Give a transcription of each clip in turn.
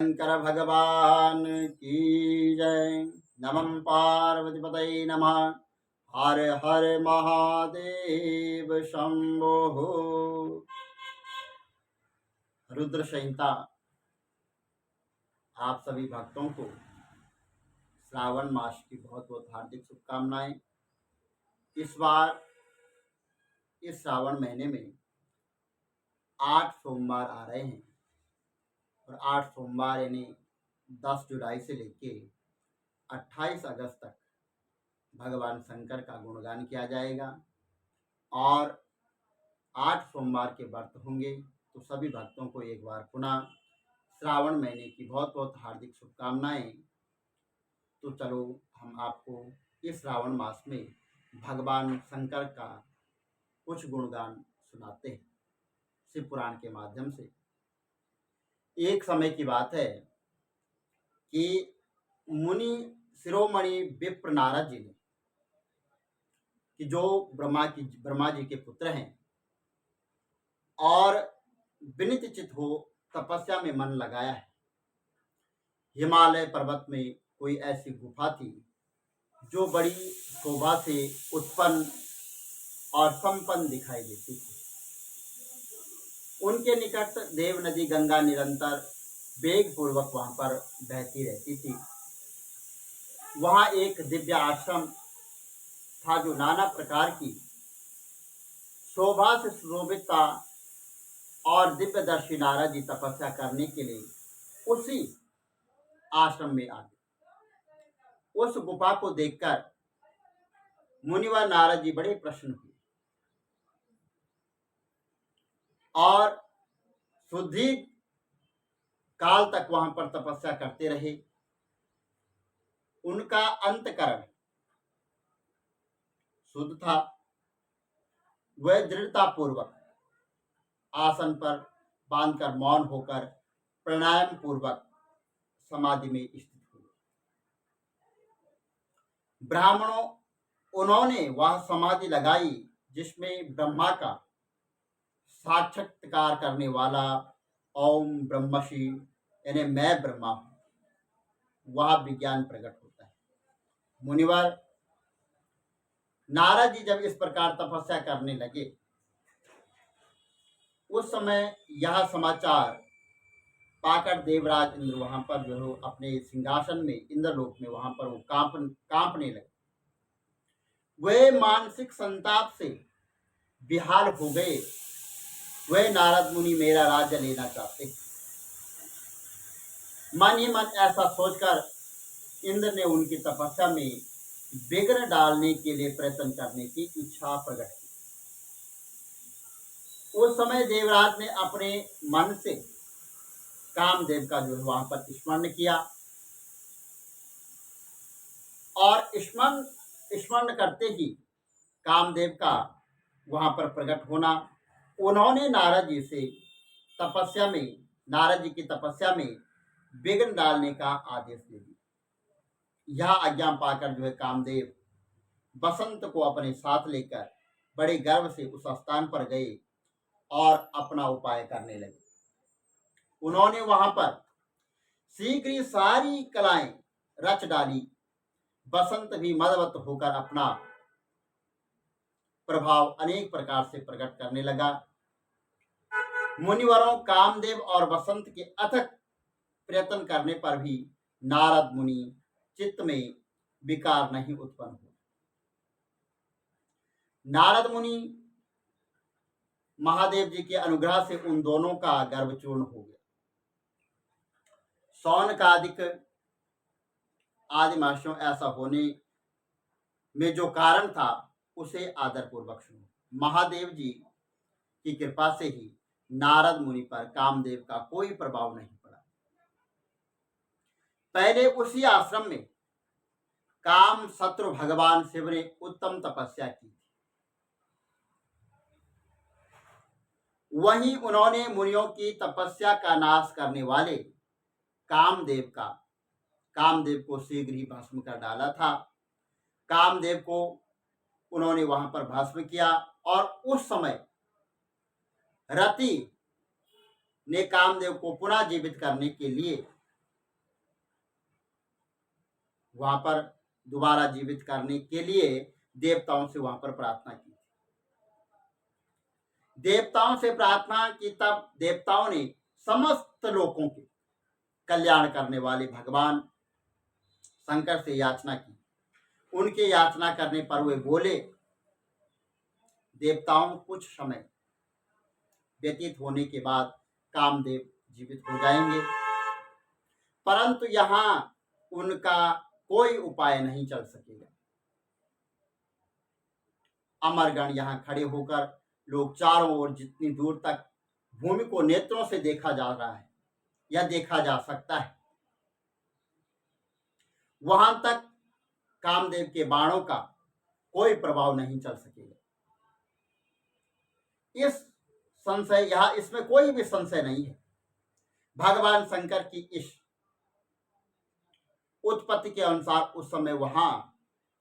शंकर भगवान की जय। नमः पार्वतीपतये नमः। हर हर महादेव शंभो। रुद्र संहिता आप सभी भक्तों को श्रावण मास की बहुत बहुत हार्दिक शुभकामनाएं। इस बार इस श्रावण महीने में 8 सोमवार आ रहे हैं और 8 सोमवार यानी 10 जुलाई से लेके 28 अगस्त तक भगवान शंकर का गुणगान किया जाएगा और 8 सोमवार के व्रत होंगे। तो सभी भक्तों को एक बार पुनः श्रावण महीने की बहुत बहुत हार्दिक शुभकामनाएं। तो चलो हम आपको इस श्रावण मास में भगवान शंकर का कुछ गुणगान सुनाते हैं शिव पुराण के माध्यम से। एक समय की बात है कि मुनि शिरोमणि विप्र नारद जी ने कि जो ब्रह्मा जी के पुत्र हैं और विनीत चित हो तपस्या में मन लगाया है। हिमालय पर्वत में कोई ऐसी गुफा थी जो बड़ी शोभा से उत्पन्न और संपन्न दिखाई देती थी। उनके निकट देव नदी गंगा निरंतर वेग पूर्वक वहां पर बहती रहती थी। वहां एक दिव्य आश्रम था जो नाना प्रकार की शोभा से सुशोभित था और दिव्य दर्शी नारद जी तपस्या करने के लिए उसी आश्रम में आ गए। उस गुफा को देखकर मुनिवर नारद जी बड़े प्रसन्न हुए और सुदीर्घ काल तक वहां पर तपस्या करते रहे। उनका अंतकरण शुद्ध था। वह दृढ़ता पूर्वक आसन पर बांधकर मौन होकर प्राणायाम पूर्वक समाधि में स्थित हुए। ब्राह्मणों उन्होंने वह समाधि लगाई जिसमें ब्रह्मा का साक्षात्कार करने वाला ओम ब्रह्मषि यानी मैं ब्रह्मा हूं वह विज्ञान प्रकट होता है। मुनिवर नारद जी जब इस प्रकार तपस्या करने लगे उस समय यह समाचार पाकर देवराज इंद्र वहां पर जो अपने सिंहासन में इंद्रलोक में वहां पर वो कांपने लगे। वे मानसिक संताप से बेहाल हो गए। वे नारद मुनि मेरा राज्य लेना चाहते। मन ही मन ऐसा सोचकर इंद्र ने उनकी तपस्या में विघ्न डालने के लिए प्रयत्न करने की इच्छा प्रकट की। उस समय देवराज ने अपने मन से कामदेव का जो वहां पर स्मरण किया और स्मरण करते ही कामदेव का वहां पर प्रकट होना उन्होंने नारद जी की तपस्या में विघ्न डालने का आदेश दे दिया। यह आज्ञा पाकर जो है कामदेव बसंत को अपने साथ लेकर बड़े गर्व से उस स्थान पर गए और अपना उपाय करने लगे। उन्होंने वहां पर शीघ्र ही सारी कलाएं रच डाली। बसंत भी मदवत होकर अपना प्रभाव अनेक प्रकार से प्रकट करने लगा। मुनिवरों कामदेव और बसंत के अथक प्रयत्न करने पर भी नारद मुनि चित्त में विकार नहीं उत्पन्न हुआ। नारद मुनि महादेव जी के अनुग्रह से उन दोनों का गर्भ चूर्ण हो गया। सौन का अधिक आदि मासों ऐसा होने में जो कारण था उसे आदर पूर्वक सुनो। महादेव जी की कृपा से ही नारद मुनि पर कामदेव का कोई प्रभाव नहीं पड़ा। पहले उसी आश्रम में काम शत्रु भगवान शिव ने उत्तम तपस्या की थी। वहीं उन्होंने मुनियों की तपस्या का नाश करने वाले कामदेव को शीघ्र ही भस्म कर डाला था। कामदेव को उन्होंने वहां पर भस्म किया और उस समय रति ने कामदेव को पुनः जीवित करने के लिए वहां पर दोबारा जीवित करने के लिए देवताओं से वहां पर प्रार्थना की। देवताओं से प्रार्थना की, तब देवताओं ने समस्त लोगों के कल्याण करने वाले भगवान शंकर से याचना की। उनके याचना करने पर वे बोले, देवताओं कुछ समय व्यतीत होने के बाद कामदेव जीवित हो जाएंगे, परंतु यहाँ उनका कोई उपाय नहीं चल सकेगा। अमरगण यहाँ खड़े होकर, लोग चारों ओर जितनी दूर तक भूमि को नेत्रों से देखा जा रहा है या देखा जा सकता है, वहां तक कामदेव के बाणों का कोई प्रभाव नहीं चल सकेगा। इसमें कोई भी संशय नहीं है। भगवान शंकर की इस उत्पत्ति के अनुसार उस समय वहां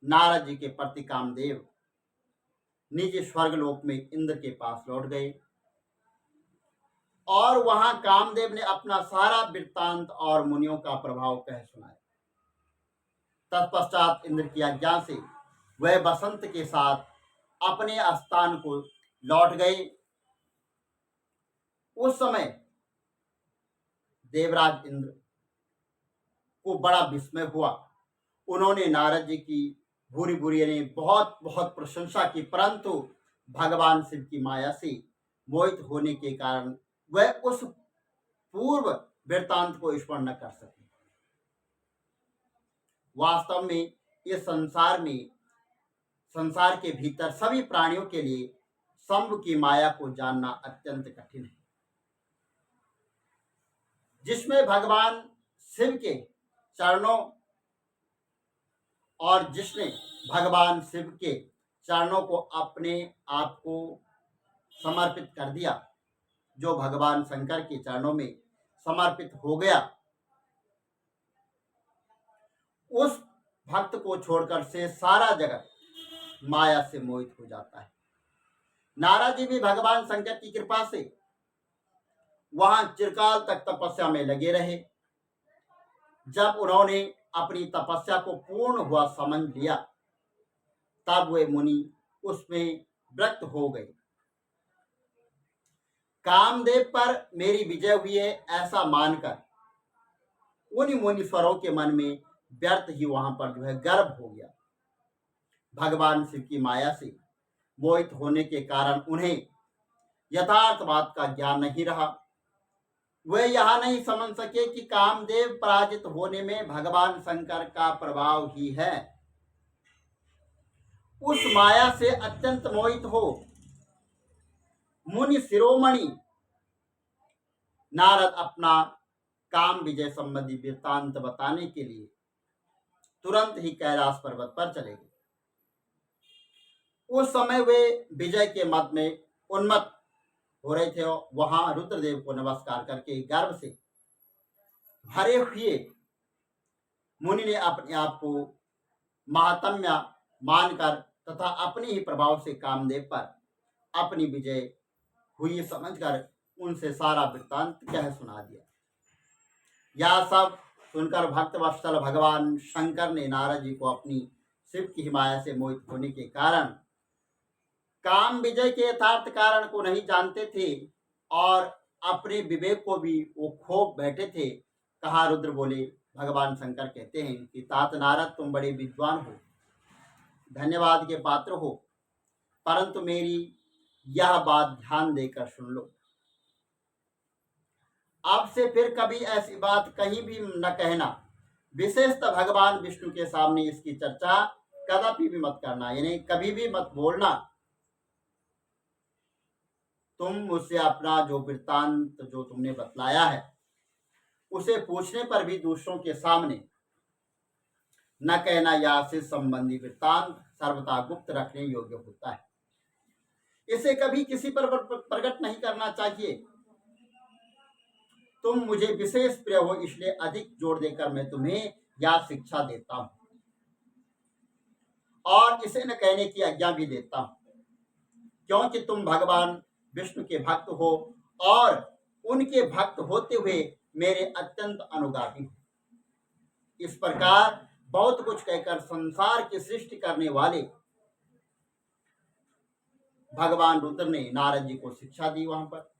नारद जी के प्रति कामदेव निज स्वर्गलोक में इंद्र के पास लौट गए और वहां कामदेव ने अपना सारा वृत्तांत और मुनियों का प्रभाव कह सुनाया। तत्पश्चात इंद्र की आज्ञा से वह बसंत के साथ अपने स्थान को लौट गए। उस समय देवराज इंद्र को बड़ा विस्मय हुआ। उन्होंने नारद जी की भूरी भूरी ने बहुत बहुत प्रशंसा की, परंतु भगवान शिव की माया से मोहित होने के कारण वह उस पूर्व वृत्तांत को स्मरण न कर सके। वास्तव में इस संसार के भीतर सभी प्राणियों के लिए शंभु की माया को जानना अत्यंत कठिन है। जिसमें भगवान शिव के चरणों और जिसने भगवान शिव के चरणों को अपने आप को समर्पित कर दिया, जो भगवान शंकर के चरणों में समर्पित हो गया, उस भक्त को छोड़कर से सारा जगत माया से मोहित हो जाता है। नारद जी भी भगवान शंकर की कृपा से वहां चिरकाल तक तपस्या में लगे रहे। जब उन्होंने अपनी तपस्या को पूर्ण हुआ समझ लिया, तब वे मुनि उसमें व्यक्त हो गए। कामदेव पर मेरी विजय हुई है ऐसा मानकर उन मुनीश्वरों के मन में व्यर्थ ही वहां पर गर्व हो गया। भगवान शिव की माया से मोहित होने के कारण उन्हें यथार्थ बात का ज्ञान नहीं रहा। वे यह नहीं समझ सके कि कामदेव पराजित होने में भगवान शंकर का प्रभाव ही है। उस माया से अत्यंत मोहित हो मुनि शिरोमणि नारद अपना काम विजय संबंधी वृत्तांत बताने के लिए तुरंत ही कैलाश पर्वत पर चले गए। उस समय वे विजय के मद में उन्मत्त हो रहे थे। वहां रुद्रदेव को नमस्कार करके गर्व से भरे हुए मुनि ने अपने आप को महात्म्य मानकर तथा अपने ही प्रभाव से कामदेव पर अपनी विजय हुई समझकर उनसे सारा वृत्तांत कह सुना दिया। यह सब सुनकर भक्त वत्सल भगवान शंकर ने नारद जी को अपनी शिव की हिमाया से मोहित होने के कारण काम विजय के यथार्थ कारण को नहीं जानते थे और अपने विवेक को भी वो खो बैठे थे। कहा रुद्र बोले, भगवान शंकर कहते हैं कि तात नारद तुम बड़े विद्वान हो, धन्यवाद के पात्र हो, परंतु मेरी यह बात ध्यान देकर सुन लो। अब से फिर कभी ऐसी बात कहीं भी न कहना, विशेषतः भगवान विष्णु के सामने इसकी चर्चा कदापि भी मत करना, यानी कभी भी मत बोलना। तुम मुझसे अपना जो वृत्तांत जो तुमने बतलाया है उसे पूछने पर भी दूसरों के सामने न कहना। या से संबंधी वृत्तांत सर्वथा गुप्त रखने योग्य होता है, इसे कभी किसी पर प्रकट नहीं करना चाहिए। तुम मुझे विशेष प्रिय हो, इसलिए अधिक जोर देकर मैं तुम्हें यह शिक्षा देता हूं और इसे न कहने की आज्ञा भी देता हूं, क्योंकि तुम भगवान विष्णु के भक्त हो और उनके भक्त होते हुए मेरे अत्यंत अनुगामी हो। इस प्रकार बहुत कुछ कहकर संसार की सृष्टि करने वाले भगवान रुद्र ने नारद जी को शिक्षा दी। वहां पर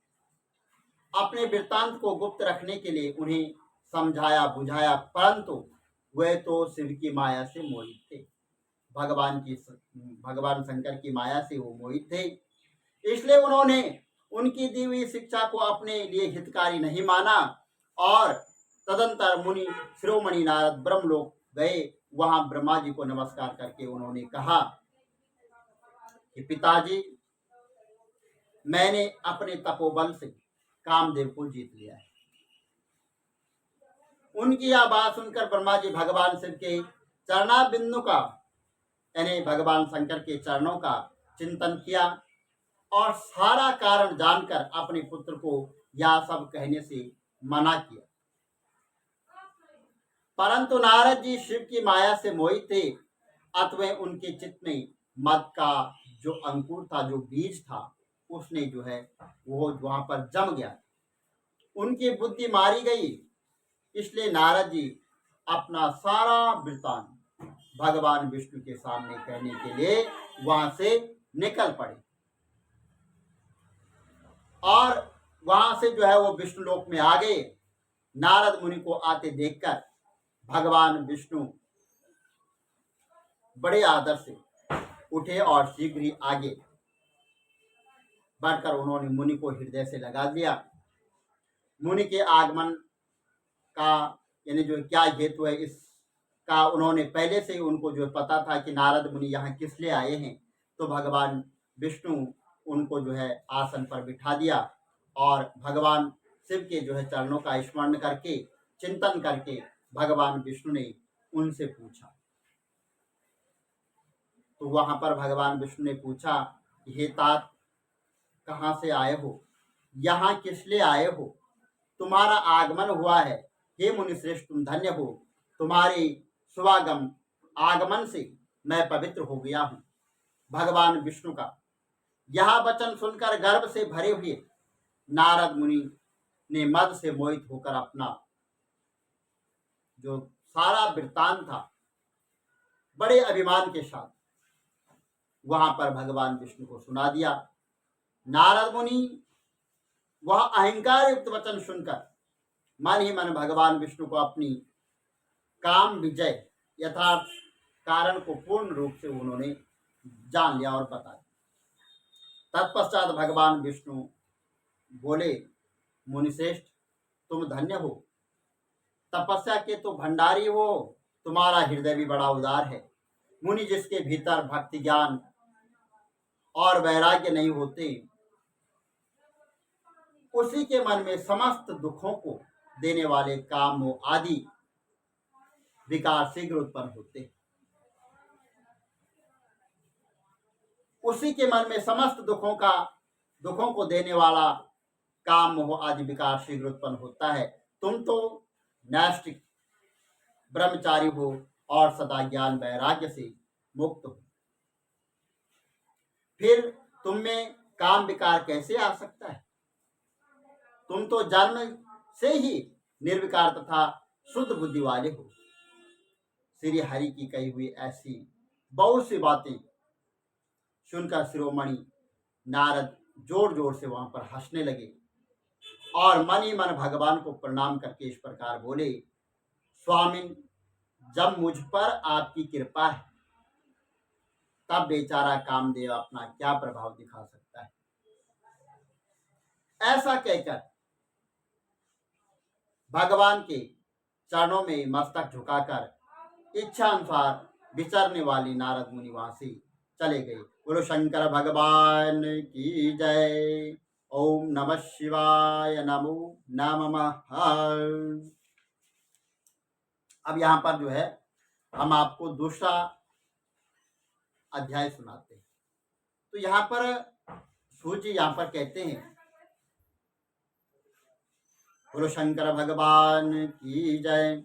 अपने वृत्तांत को गुप्त रखने के लिए उन्हें समझाया बुझाया, परंतु वे तो शिव की माया से मोहित थे। भगवान शंकर की माया से वो मोहित थे, इसलिए उन्होंने उनकी दी हुई शिक्षा को अपने लिए हितकारी नहीं माना और तदंतर मुनि शिरोमणि नारद ब्रह्मलोक गए। वहां ब्रह्मा जी को नमस्कार करके उन्होंने कहा कि पिताजी, मैंने अपने तपोबल से कामदेव को जीत लिया है। उनकी यह बात सुनकर ब्रह्मा जी भगवान शिव के चरणाबिंदु का यानी भगवान शंकर के चरणों का चिंतन किया और सारा कारण जानकर अपने पुत्र को यह सब कहने से मना किया। परंतु नारद जी शिव की माया से मोहित थे, अतः उनके चित्त में मद का जो अंकुर था, जो बीज था, उसने जो है वो वहां पर जम गया, उनकी बुद्धि मारी गई। इसलिए नारद जी अपना सारा वृत्तांत भगवान विष्णु के सामने कहने के लिए वहां से निकल पड़े और वहां से जो है वो विष्णु लोक में आ गए। नारद मुनि को आते देखकर भगवान विष्णु बड़े आदर से उठे और शीघ्र ही आगे बढ़कर उन्होंने मुनि को हृदय से लगा दिया। मुनि के आगमन का यानी जो क्या हेतु है, इसका उन्होंने पहले से ही उनको जो पता था कि नारद मुनि यहाँ किस लिए आए हैं। तो भगवान विष्णु उनको जो है आसन पर बिठा दिया और भगवान शिव के जो है चरणों का स्मरण करके चिंतन करके भगवान विष्णु ने उनसे पूछा। तो वहां पर भगवान विष्णु ने पूछा कि हे तात, कहाँ से आए हो, यहाँ किस लिए आए हो, तुम्हारा आगमन हुआ है। हे मुनि श्रेष्ठ, तुम धन्य हो, तुम्हारे शुभागम आगमन से मैं पवित्र हो गया हूँ। भगवान विष्णु का यह वचन सुनकर गर्व से भरे हुए नारद मुनि ने मद से मोहित होकर अपना जो सारा वृत्तांत था बड़े अभिमान के साथ वहां पर भगवान विष्णु को सुना दिया। नारद मुनि वह अहंकार युक्त वचन सुनकर मन ही मन भगवान विष्णु को अपनी काम विजय यथार्थ कारण को पूर्ण रूप से उन्होंने जान लिया और बता दिया। तत्पश्चात भगवान विष्णु बोले, मुनिश्रेष्ठ, तुम धन्य हो, तपस्या के तो भंडारी हो, तुम्हारा हृदय भी बड़ा उदार है। मुनि जिसके भीतर भक्ति ज्ञान और वैराग्य नहीं होते, उसी के मन में समस्त दुखों को देने वाले काम मोह आदि विकार शीघ्र उत्पन्न होते हैं। उसी के मन में समस्त दुखों को देने वाला काम मोह आदि विकार शीघ्र उत्पन्न होता है। तुम तो नैष्ठिक ब्रह्मचारी हो और सदा ज्ञान वैराग्य से मुक्त हो, फिर तुम में काम विकार कैसे आ सकता है? तुम तो जन्म से ही निर्विकार तथा शुद्ध बुद्धि वाले हो। श्री हरि की कही हुई ऐसी बहुत सी बातें सुनकर शिरोमणि नारद जोर जोर से वहां पर हंसने लगे और मन ही मन भगवान को प्रणाम करके इस प्रकार बोले, स्वामिन, जब मुझ पर आपकी कृपा है तब बेचारा कामदेव अपना क्या प्रभाव दिखा सकता है। ऐसा कहकर भगवान के चरणों में मस्तक झुकाकर इच्छा अनुसार विचरने वाली नारद मुनि वहां से चले गए। बोलो शंकर भगवान की जय। ओम नमः शिवाय, नमो नमः। अब यहाँ पर जो है हम आपको दूसरा अध्याय सुनाते हैं। तो यहाँ पर सूर्य यहाँ पर कहते हैं, बोलो शंकर भगवान की जय।